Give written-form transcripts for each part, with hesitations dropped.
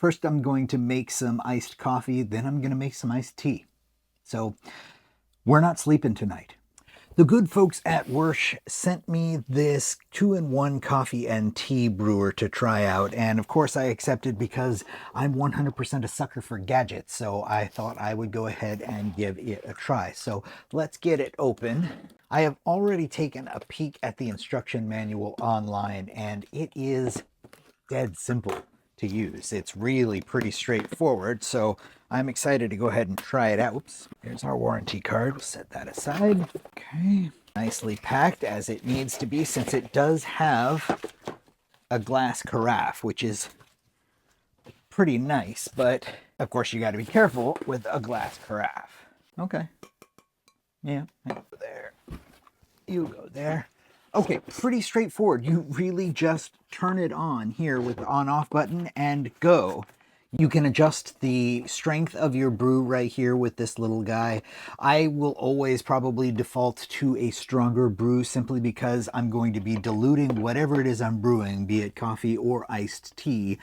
First, I'm going to make some iced coffee, then I'm going to make some iced tea. So we're not sleeping tonight. The good folks at Wirsh sent me this 2-in-1 coffee and tea brewer to try out. And of course I accepted because I'm 100% a sucker for gadgets. So I thought I would go ahead and give it a try. So let's get it open. I have already taken a peek at the instruction manual online and it is dead simple to use. It's really pretty straightforward, so I'm excited to go ahead and try it out. Oops, here's our warranty card. We'll set that aside. Okay, nicely packed as it needs to be since it does have a glass carafe, which is pretty nice, but of course you got to be careful with a glass carafe. Okay, yeah, there. You go there. Okay, pretty straightforward. You really just turn it on here with the on-off button and go. You can adjust the strength of your brew right here with this little guy. I will always probably default to a stronger brew simply because I'm going to be diluting whatever it is I'm brewing, be it coffee or iced tea,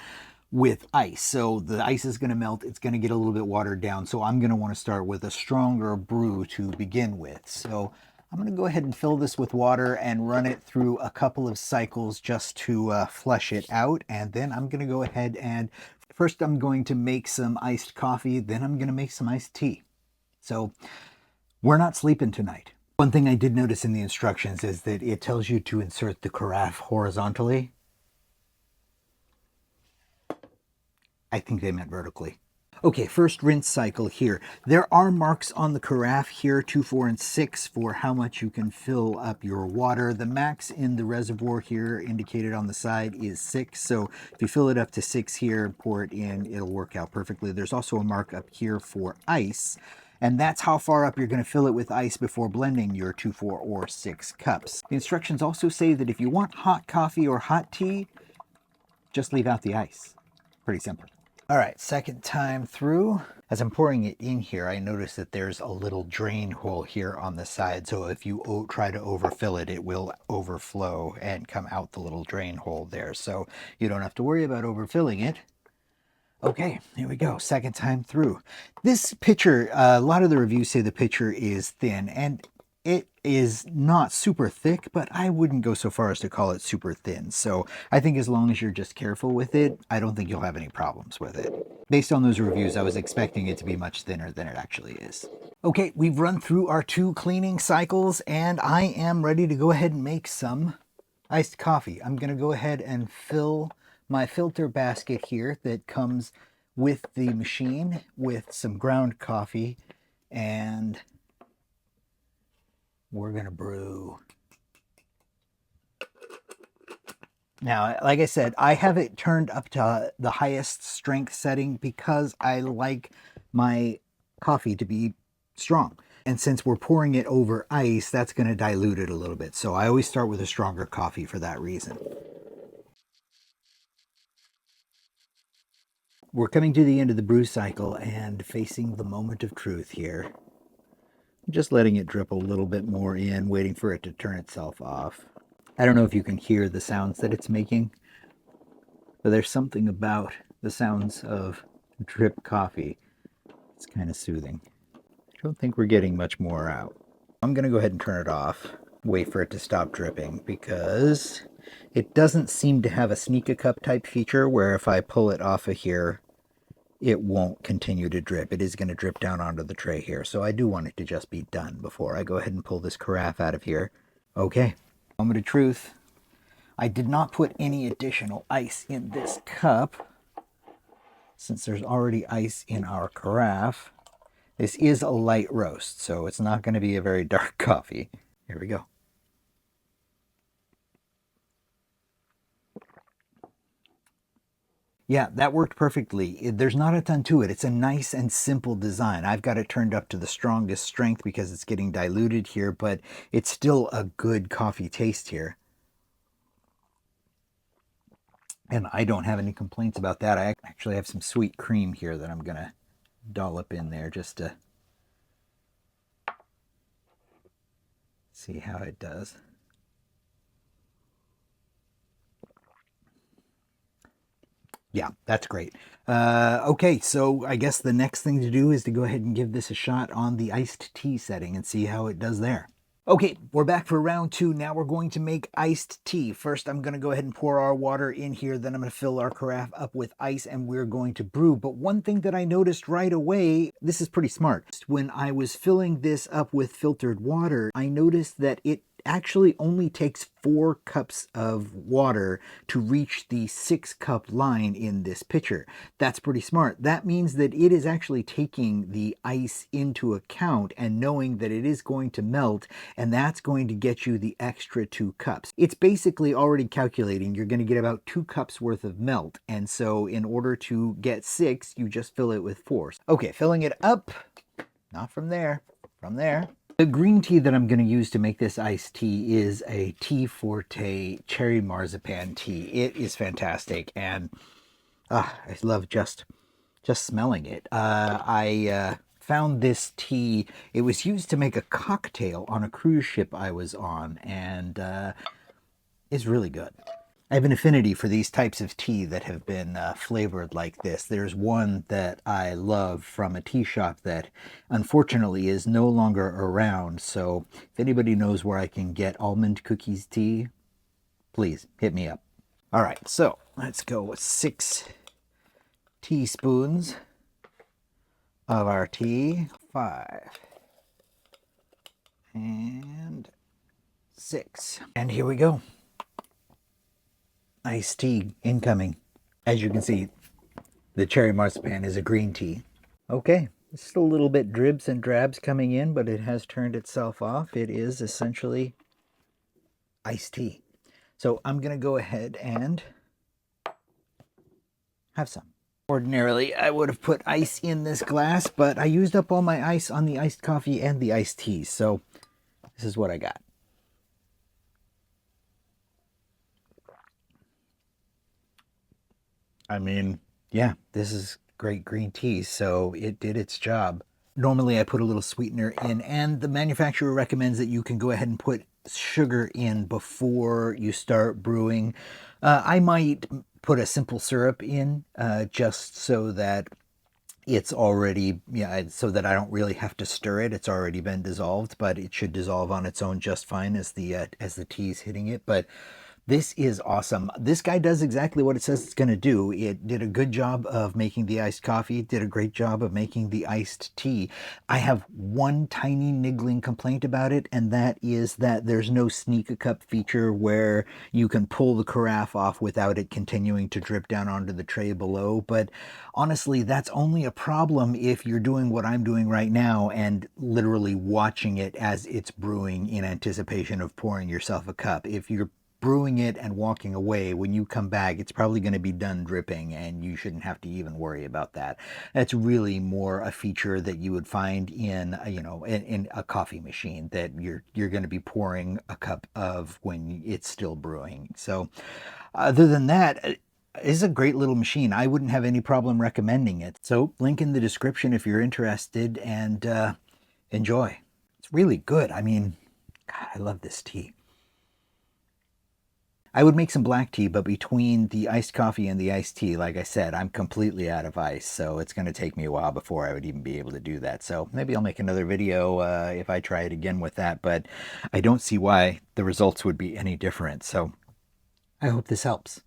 with ice. So the ice is going to melt, it's going to get a little bit watered down. So I'm going to want to start with a stronger brew to begin with. So I'm going to go ahead and fill this with water and run it through a couple of cycles just to flush it out. And then I'm going to go ahead and first I'm going to make some iced coffee, then I'm going to make some iced tea. So we're not sleeping tonight. One thing I did notice in the instructions is that it tells you to insert the carafe horizontally. I think they meant vertically. Okay, first rinse cycle here. There are marks on the carafe here, 2, 4, and 6, for how much you can fill up your water. The max in the reservoir here indicated on the side is 6. So if you fill it up to 6 here, pour it in, it'll work out perfectly. There's also a mark up here for ice. And that's how far up you're going to fill it with ice before blending your 2, 4, or 6 cups. The instructions also say that if you want hot coffee or hot tea, just leave out the ice. Pretty simple. All right, second time through. As I'm pouring it in here, I notice that there's a little drain hole here on the side. So if you try to overfill it, it will overflow and come out the little drain hole there. So you don't have to worry about overfilling it. Okay, here we go. Second time through. This pitcher, a lot of the reviews say the pitcher is thin, and it is not super thick, but I wouldn't go so far as to call it super thin. So I think as long as you're just careful with it, I don't think you'll have any problems with it. Based on those reviews, I was expecting it to be much thinner than it actually is. Okay, we've run through our 2 cleaning cycles, and I am ready to go ahead and make some iced coffee. I'm going to go ahead and fill my filter basket here that comes with the machine with some ground coffee, and we're going to brew. Now, like I said, I have it turned up to the highest strength setting because I like my coffee to be strong. And since we're pouring it over ice, that's going to dilute it a little bit. So I always start with a stronger coffee for that reason. We're coming to the end of the brew cycle and facing the moment of truth here. Just letting it drip a little bit more in, waiting for it to turn itself off. I don't know if you can hear the sounds that it's making, but there's something about the sounds of drip coffee. It's kind of soothing. I don't think we're getting much more out. I'm going to go ahead and turn it off, wait for it to stop dripping, because it doesn't seem to have a sneak a cup type feature where if I pull it off of here, it won't continue to drip. It is going to drip down onto the tray here. So I do want it to just be done before I go ahead and pull this carafe out of here. Okay, moment of truth. I did not put any additional ice in this cup since there's already ice in our carafe. This is a light roast, so it's not going to be a very dark coffee. Here we go. Yeah, that worked perfectly. There's not a ton to it. It's a nice and simple design. I've got it turned up to the strongest strength because it's getting diluted here, but it's still a good coffee taste here. And I don't have any complaints about that. I actually have some sweet cream here that I'm going to dollop in there just to see how it does. Yeah, that's great. Okay, so I guess the next thing to do is to go ahead and give this a shot on the iced tea setting and see how it does there. Okay, we're back for round two. Now we're going to make iced tea. First, I'm going to go ahead and pour our water in here. Then I'm going to fill our carafe up with ice and we're going to brew. But one thing that I noticed right away, this is pretty smart. When I was filling this up with filtered water, I noticed that it actually only takes 4 cups of water to reach the 6-cup line in this pitcher. That's pretty smart. That means that it is actually taking the ice into account and knowing that it is going to melt, and that's going to get you the extra 2 cups. It's basically already calculating you're going to get about 2 cups worth of melt, and so in order to get 6, you just fill it with 4. Okay, filling it up, not from there, from there. The green tea that I'm going to use to make this iced tea is a Tea Forte cherry marzipan tea. It is fantastic, and I love just smelling it. I found this tea. It was used to make a cocktail on a cruise ship I was on, and it's really good. I have an affinity for these types of tea that have been flavored like this. There's one that I love from a tea shop that unfortunately is no longer around. So if anybody knows where I can get almond cookies tea, please hit me up. All right, so let's go with 6 teaspoons of our tea. 5 and 6. And here we go. Iced tea incoming. As you can see, the cherry marzipan is a green tea. Okay, just a little bit dribs and drabs coming in, but it has turned itself off. It is essentially iced tea. So I'm going to go ahead and have some. Ordinarily, I would have put ice in this glass, but I used up all my ice on the iced coffee and the iced tea, so this is what I got. I mean, yeah, this is great green tea, so it did its job. Normally I put a little sweetener in, and the manufacturer recommends that you can go ahead and put sugar in before you start brewing. I might put a simple syrup in just so that it's already, yeah, so that I don't really have to stir it. It's already been dissolved, but it should dissolve on its own just fine as the tea's hitting it. But this is awesome. This guy does exactly what it says it's going to do. It did a good job of making the iced coffee, did a great job of making the iced tea. I have one tiny niggling complaint about it, and that is that there's no sneak a cup feature where you can pull the carafe off without it continuing to drip down onto the tray below. But honestly, that's only a problem if you're doing what I'm doing right now and literally watching it as it's brewing in anticipation of pouring yourself a cup. If you're brewing it and walking away, when you come back, it's probably going to be done dripping, and you shouldn't have to even worry about that. That's really more a feature that you would find in, in a coffee machine that you're going to be pouring a cup of when it's still brewing. So other than that, it's a great little machine. I wouldn't have any problem recommending it. So link in the description if you're interested, and enjoy. It's really good. I mean, God, I love this tea. I would make some black tea, but between the iced coffee and the iced tea, like I said, I'm completely out of ice, so it's going to take me a while before I would even be able to do that. So maybe I'll make another video if I try it again with that, but I don't see why the results would be any different. So I hope this helps.